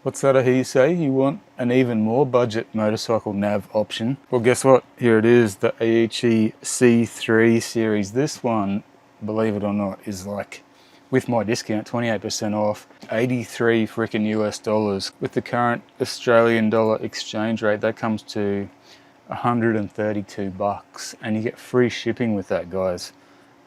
What's that I hear you say? You want an even more budget motorcycle nav option? Well, guess what? Here it is, the Aoocci C3 series. This one, believe it or not, is like, with my discount, 28% off, 83 freaking US dollars. With the current Australian dollar exchange rate, that comes to 132 bucks, and you get free shipping with that, guys.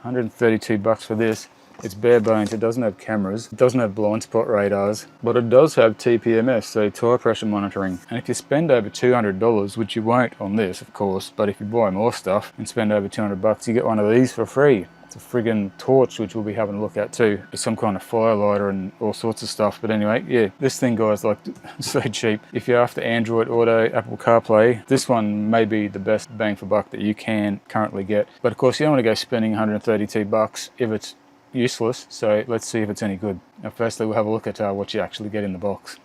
132 bucks for this. It's bare bones, it doesn't have cameras, it doesn't have blind spot radars, but it does have TPMS, so tyre pressure monitoring. And if you spend over $200, which you won't on this, of course, but if you buy more stuff and spend over 200 bucks, you get one of these for free. It's a friggin' torch, which we'll be having a look at too. It's some kind of firelighter and all sorts of stuff. But anyway, yeah, this thing, guys, like, so cheap. If you're after Android Auto, Apple CarPlay, this one may be the best bang for buck that you can currently get. But of course, you don't want to go spending 132 bucks if it's useless, so let's see if it's any good. Now firstly, we'll have a look at what you actually get in the box.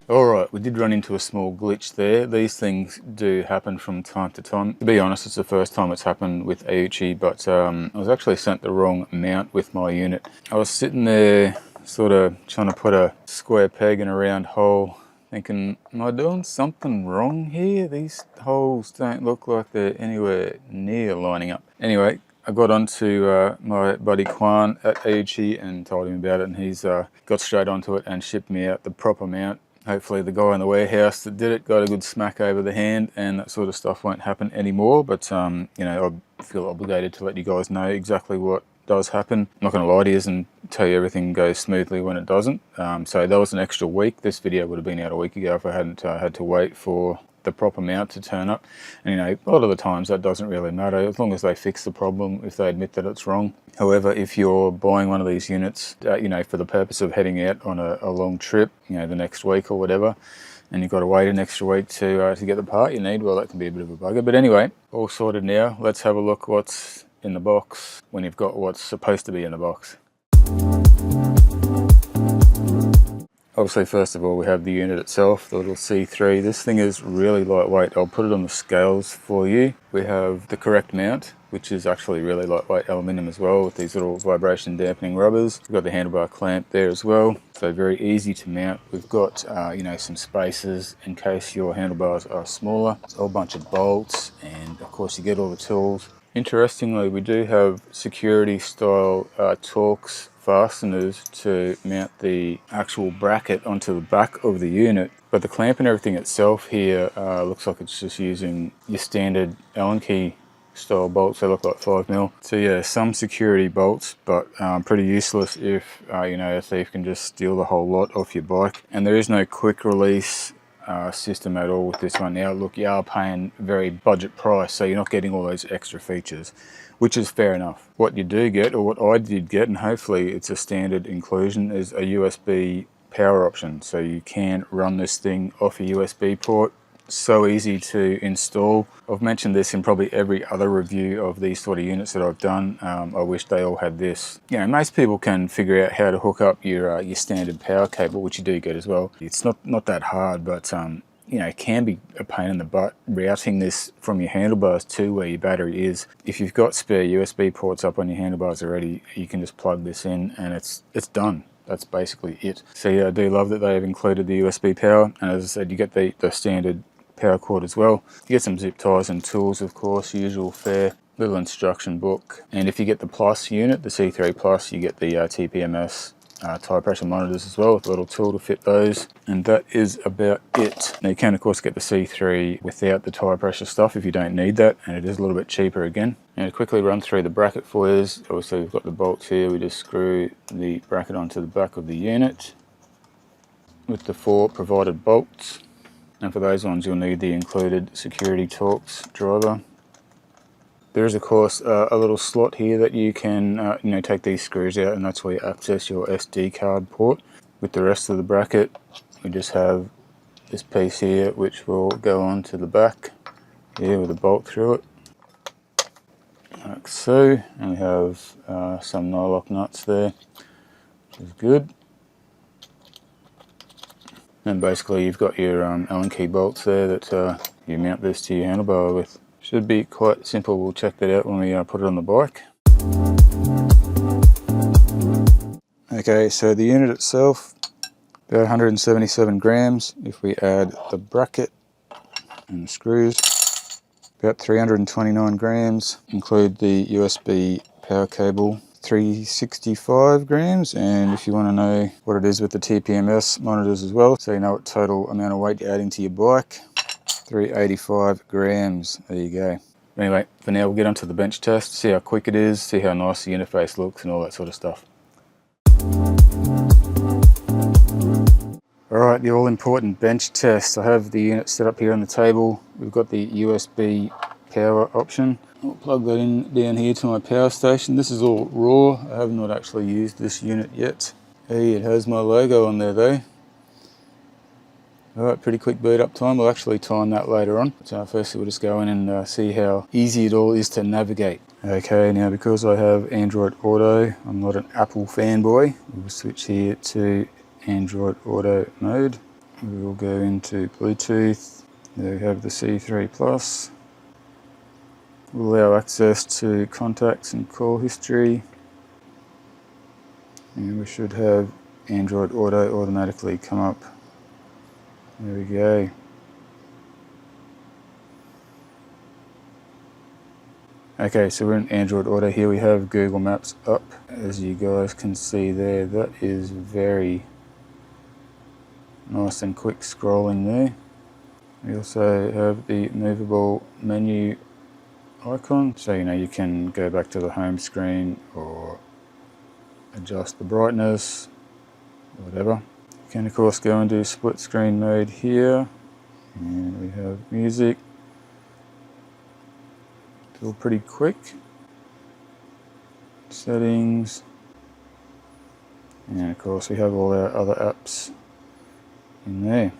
Alright, we did run into a small glitch there. These things do happen from time to time. To be honest, it's the first time it's happened with Aoocci, but I was actually sent the wrong mount with my unit. I was sitting there sort of trying to put a square peg in a round hole, thinking, am I doing something wrong here? These holes don't look like they're anywhere near lining up. Anyway, I got onto my buddy Quan at Aoocci and told him about it, and he's got straight onto it and shipped me out the proper mount. Hopefully the guy in the warehouse that did it got a good smack over the hand and that sort of stuff won't happen anymore, but you know, I feel obligated to let you guys know exactly what does happen. I'm not going to lie to you and tell you everything goes smoothly when it doesn't. So that was an extra week. This video would have been out a week ago if I hadn't had to wait for the proper mount to turn up. And you know, a lot of the times that doesn't really matter as long as they fix the problem, if they admit that it's wrong. However, if you're buying one of these units, you know, for the purpose of heading out on a long trip, you know, the next week or whatever, and you've got to wait an extra week to get the part you need, well, that can be a bit of a bugger. But anyway, all sorted now. Let's have a look what's in the box when you've got what's supposed to be in the box. Obviously, first of all, we have the unit itself, the little C3. This thing is really lightweight. I'll put it on the scales for you. We have the correct mount, which is actually really lightweight aluminium as well, with these little vibration dampening rubbers. We've got the handlebar clamp there as well, so very easy to mount. We've got you know, some spaces in case your handlebars are smaller. It's a whole bunch of bolts, and of course you get all the tools. Interestingly, we do have security style Torx fasteners to mount the actual bracket onto the back of the unit, but the clamp and everything itself here looks like it's just using your standard Allen key style bolts. They look like 5mm. So yeah, some security bolts, but pretty useless if you know, a thief can just steal the whole lot off your bike. And there is no quick release system at all with this one. Now look, you are paying very budget price, so you're not getting all those extra features, which is fair enough. What you do get, or what I did get, and hopefully it's a standard inclusion, is a USB power option. So you can run this thing off a USB port. So easy to install. I've mentioned this in probably every other review of these sort of units that I've done. I wish they all had this. You know, most people can figure out how to hook up your standard power cable, which you do get as well. It's not that hard, but you know, it can be a pain in the butt routing this from your handlebars to where your battery is. If you've got spare USB ports up on your handlebars already, you can just plug this in and it's done. That's basically it. So yeah, I do love that they've included the USB power, and as I said, you get the standard power cord as well. You get some zip ties and tools, of course, usual fare, little instruction book. And if you get the Plus unit, the C3 Plus, you get the TPMS tyre pressure monitors as well, with a little tool to fit those. And that is about it. Now you can of course get the C3 without the tyre pressure stuff if you don't need that, and it is a little bit cheaper again. Now to quickly run through the bracket for you, obviously we've got the bolts here. We just screw the bracket onto the back of the unit with the 4 provided bolts. And for those ones, you'll need the included security Torx driver. There is, of course, a little slot here that you can you know, take these screws out, and that's where you access your SD card port. With the rest of the bracket, we just have this piece here, which will go onto the back here with a bolt through it, like so. And we have some nylock nuts there, which is good. And basically you've got your Allen key bolts there that you mount this to your handlebar with. Should be quite simple. We'll check that out when we put it on the bike. Okay, so the unit itself, About 177 grams. If we add the bracket and the screws, about 329 grams. Include the USB power cable, 365 grams. And if you want to know what it is with the TPMS monitors as well, so you know what total amount of weight you're adding to your bike, 385 grams. There you go. Anyway, for now we'll get onto the bench test, see how quick it is, see how nice the interface looks and all that sort of stuff. Alright, the all-important bench test. I have the unit set up here on the table. We've got the USB power option. I'll plug that in down here to my power station. This is all raw. I have not actually used this unit yet. Hey, it has my logo on there though. Alright, pretty quick boot up time. We'll actually time that later on. So firstly we'll just go in and see how easy it all is to navigate. Okay, now because I have Android Auto, I'm not an Apple fanboy. We'll switch here to Android Auto mode. We will go into Bluetooth. There we have the C3 Plus. We'll allow access to contacts and call history. And we should have Android Auto automatically come up. There we go. Okay, so we're in Android Auto here. We have Google Maps up. As you guys can see there, that is very nice and quick scrolling there. We also have the movable menu icon, so you know you can go back to the home screen or adjust the brightness, whatever. You can of course go and do split screen mode here, and we have music. It's all pretty quick. Settings, and of course we have all our other apps in there.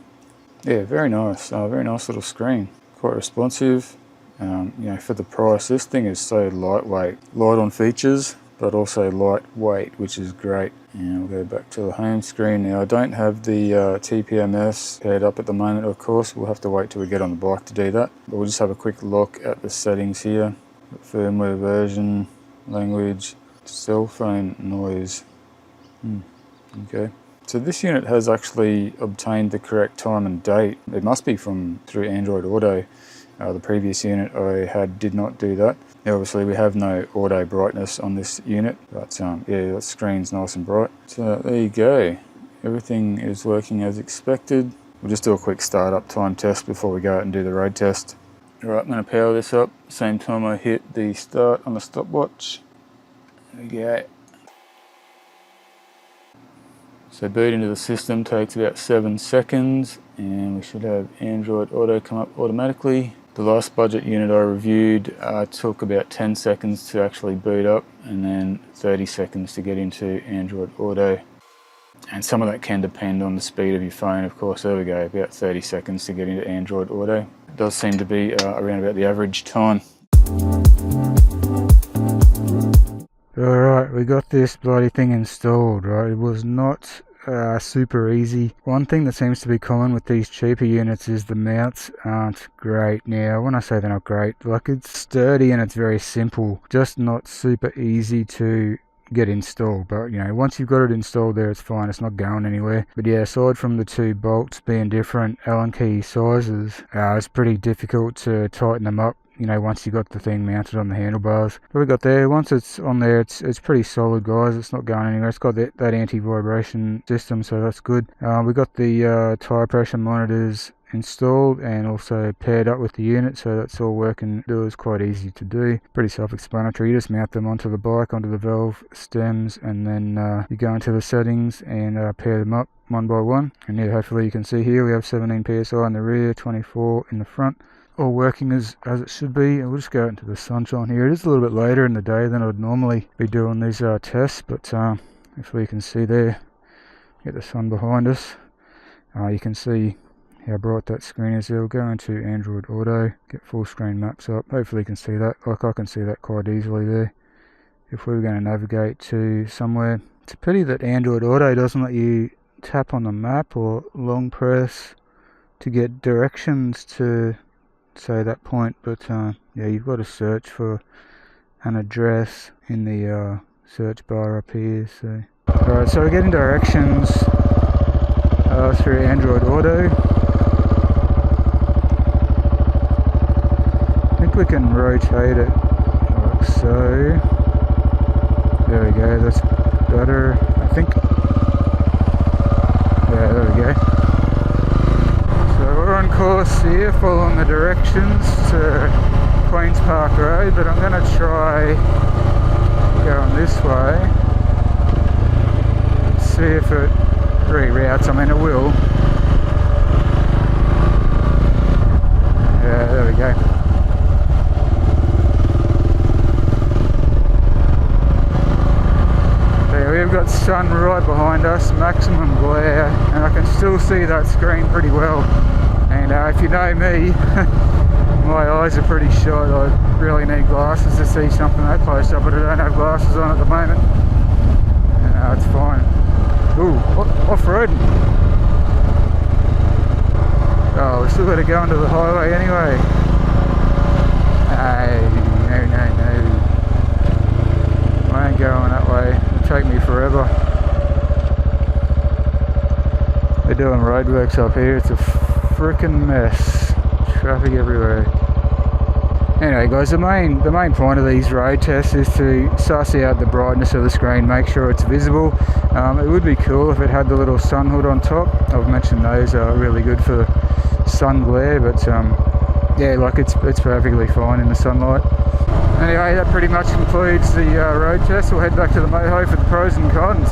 Yeah, very nice little screen, quite responsive. You know, for the price, this thing is so lightweight, light on features, but also lightweight, which is great. And we'll go back to the home screen now. I don't have the TPMS paired up at the moment, of course. We'll have to wait till we get on the bike to do that. But we'll just have a quick look at the settings here. Firmware version, language, cell phone noise. Okay. So this unit has actually obtained the correct time and date. It must be through Android Auto. The previous unit I had did not do that. Now obviously we have no auto brightness on this unit, but yeah, the screen's nice and bright. So there you go. Everything is working as expected. We'll just do a quick startup time test before we go out and do the road test. Alright, I'm going to power this up. Same time I hit the start on the stopwatch. There we go. So boot into the system takes about 7 seconds, and we should have Android Auto come up automatically. The last budget unit I reviewed took about 10 seconds to actually boot up, and then 30 seconds to get into Android Auto. And some of that can depend on the speed of your phone, of course. There we go, about 30 seconds to get into Android Auto. It does seem to be around about the average time. Alright, we got this bloody thing installed, right? It was not super easy. One thing that seems to be common with these cheaper units is the mounts aren't great. Now, when I say they're not great, like it's sturdy and it's very simple, just not super easy to get installed. But you know, once you've got it installed there, it's fine, it's not going anywhere. But yeah, aside from the two bolts being different Allen key sizes, it's pretty difficult to tighten them up, you know, once you got the thing mounted on the handlebars. But we got there, once it's on there, it's pretty solid, guys. It's not going anywhere. It's got that anti-vibration system, so that's good. We got the tire pressure monitors installed and also paired up with the unit, so that's all working. It was quite easy to do, pretty self-explanatory. You just mount them onto the bike, onto the valve stems, and then you go into the settings and pair them up one by one. And yeah, hopefully you can see here we have 17 psi in the rear, 24 in the front, all working as it should be. And we'll just go out into the sunshine here. It is a little bit later in the day than I'd normally be doing these tests, but hopefully you can see there, get the sun behind us. You can see how bright that screen is there. We'll go into Android Auto, get full screen maps up. Hopefully you can see that. Like, I can see that quite easily there. If we were going to navigate to somewhere, it's a pity that Android Auto doesn't let you tap on the map or long press to get directions to say that point, but yeah, you've got to search for an address in the search bar up here. So alright, so we're getting directions. through Android Auto. I think we can rotate it like so. There we go, that's better, I think. Yeah, there we go. So we're on course here, following the directions to Queen's Park Road, but I'm going to try going this way. See if it reroutes. I mean, it will. Yeah, there we go. We've got sun right behind us, maximum glare, and I can still see that screen pretty well. And if you know me, my eyes are pretty short. I really need glasses to see something that close up, but I don't have glasses on at the moment. It's fine. Ooh, off-roading. Oh, we still got to go onto the highway anyway. No. I ain't going that way. Take me forever. They're doing roadworks up here. It's a freaking mess. Traffic everywhere. Anyway, guys, the main point of these road tests is to suss out the brightness of the screen, make sure it's visible. It would be cool if it had the little sun hood on top. I've mentioned those are really good for sun glare, but yeah, like it's perfectly fine in the sunlight. Anyway, that pretty much concludes the road test. We'll head back to the Moto for the pros and cons.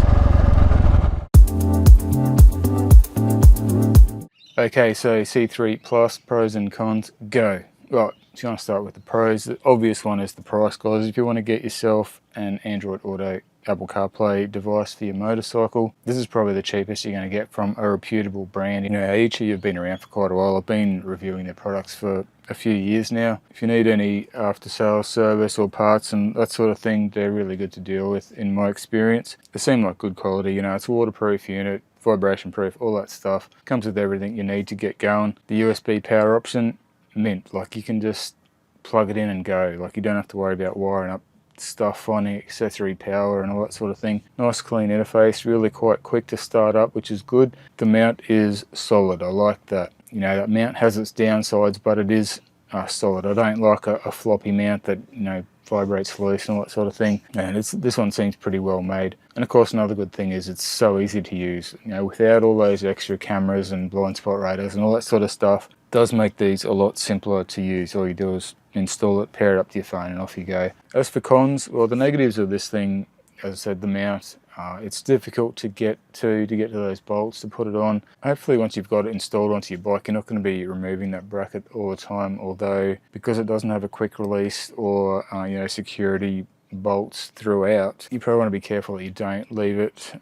Okay, so C3 Plus, pros and cons, go. Right, so you want to start with the pros. The obvious one is the price, guys. If you want to get yourself an Android Auto Apple CarPlay device for your motorcycle, this is probably the cheapest you're going to get from a reputable brand. You know, Aoocci have been around for quite a while. I've been reviewing their products for a few years now. If you need any after sales service or parts and that sort of thing, they're really good to deal with in my experience. They seem like good quality. You know, it's a waterproof unit, vibration proof, all that stuff. Comes with everything you need to get going. The USB power option, mint. Like, you can just plug it in and go. Like, you don't have to worry about wiring up stuff, finding accessory power and all that sort of thing. Nice clean interface, really quite quick to start up, which is good. The mount is solid. I like that. You know, that mount has its downsides, but it is solid. I don't like a floppy mount that, you know, vibrates loose and all that sort of thing. And this one seems pretty well made. And of course, another good thing is it's so easy to use. You know, without all those extra cameras and blind spot radars and all that sort of stuff, it does make these a lot simpler to use. All you do is install it, pair it up to your phone, and off you go. As for cons, well, the negatives of this thing, as I said, the mount, it's difficult to get to those bolts to put it on. Hopefully once you've got it installed onto your bike, you're not going to be removing that bracket all the time, although because it doesn't have a quick release or you know, security bolts throughout, you probably want to be careful that you don't leave it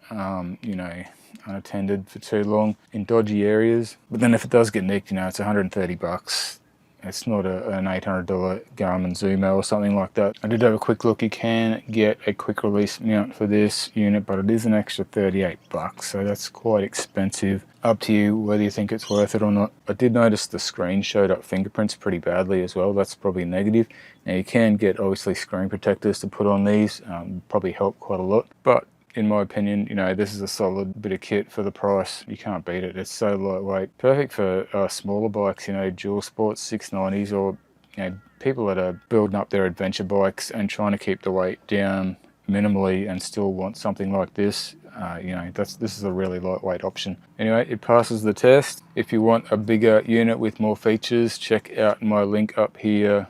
you know, unattended for too long in dodgy areas. But then if it does get nicked, you know, it's 130 bucks. It's not an $800 Garmin Zumo or something like that. I did have a quick look. You can get a quick release mount for this unit, but it is an extra 38 bucks, so that's quite expensive. Up to you whether you think it's worth it or not. I did notice the screen showed up fingerprints pretty badly as well. That's probably a negative. Now you can get obviously screen protectors to put on these, probably help quite a lot, but in my opinion, you know, this is a solid bit of kit for the price. You can't beat it. It's so lightweight. Perfect for smaller bikes, you know, dual sports 690s, or, you know, people that are building up their adventure bikes and trying to keep the weight down minimally and still want something like this. You know, this is a really lightweight option. Anyway, it passes the test. If you want a bigger unit with more features, check out my link up here.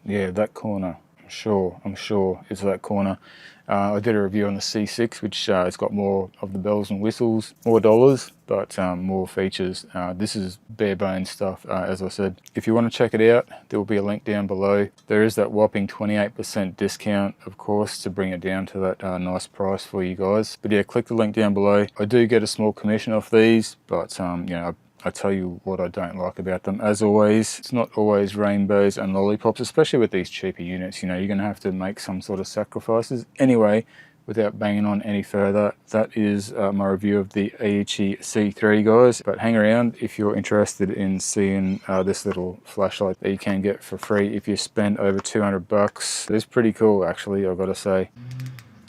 Yeah, that corner. I'm sure it's that corner. I did a review on the C6, which has got more of the bells and whistles, more dollars, but more features. This is bare bones stuff, as I said. If you want to check it out, there will be a link down below. There is that whopping 28% discount, of course, to bring it down to that nice price for you guys. But yeah, click the link down below. I do get a small commission off these, but you know, I tell you what I don't like about them. As always, it's not always rainbows and lollipops, especially with these cheaper units. You know, you're going to have to make some sort of sacrifices. Anyway, without banging on any further, that is my review of the Aoocci C3, guys. But hang around if you're interested in seeing this little flashlight that you can get for free if you spend over 200 bucks. It's pretty cool, actually, I've got to say.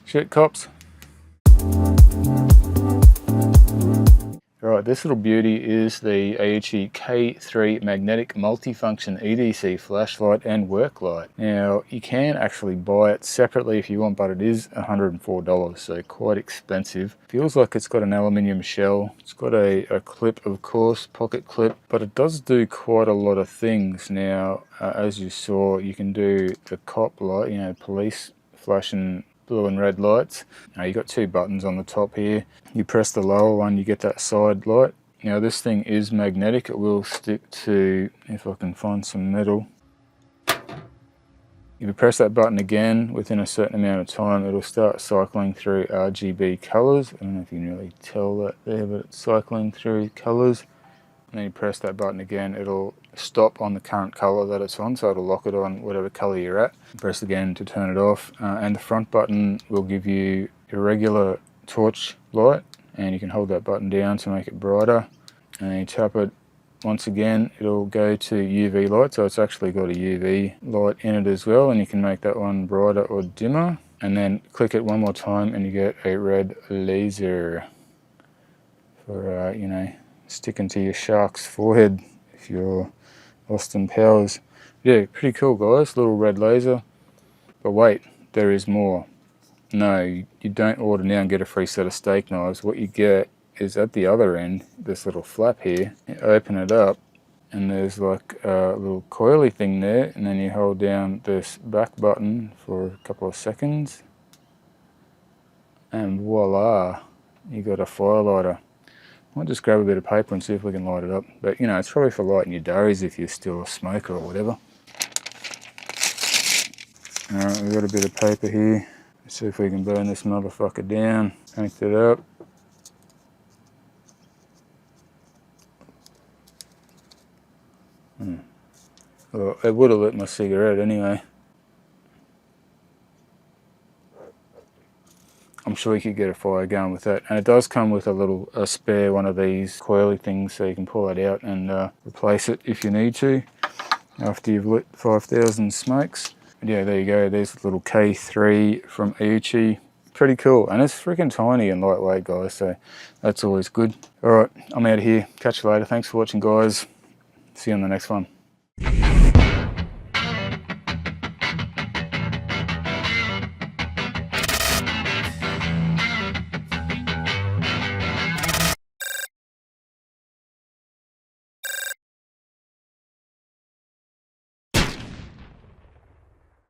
Shit, cops. Right, Right, this little beauty is the Aoocci K3 magnetic multifunction EDC flashlight and work light. Now, you can actually buy it separately if you want, but it is $104, so quite expensive. Feels like it's got an aluminium shell. It's got a clip, of course, pocket clip, but it does do quite a lot of things. Now, as you saw, you can do the cop light, you know, police flashing blue and red lights. You got two buttons on the top here. You press the lower one, you get that side light. Now this thing is magnetic. It will stick to, if I can find some metal. If you press that button again, within a certain amount of time, it'll start cycling through RGB colors. I don't know if you can really tell that there, but it's cycling through colors. And then you press that button again, it'll stop on the current color that it's on, so it'll lock it on whatever color you're at. Press again to turn it off, and the front button will give you a regular torch light, and you can hold that button down to make it brighter, and then you tap it once again, it'll go to UV light, so it's actually got a UV light in it as well, and you can make that one brighter or dimmer, and then click it one more time and you get a red laser for you know, sticking to your shark's forehead if you're Austin Powers. Yeah, pretty cool, guys. Little red laser. But wait, there is more. No, you don't order now and get a free set of steak knives. What you get is at the other end, this little flap here. You open it up and there's like a little coily thing there, and then you hold down this back button for a couple of seconds and voila, you got a fire lighter. I'll just grab a bit of paper and see if we can light it up. But you know, it's probably for lighting your durries if you're still a smoker or whatever. Alright, we've got a bit of paper here. Let's see if we can burn this motherfucker down. Connect it up. Well, it would have lit my cigarette anyway. I'm sure you could get a fire going with that. And it does come with a spare one of these coily things, so you can pull it out and replace it if you need to after you've lit 5,000 smokes. But yeah, there you go. There's a little K3 from Aoocci. Pretty cool. And it's freaking tiny and lightweight, guys, so that's always good. Alright, I'm out of here. Catch you later. Thanks for watching, guys. See you on the next one.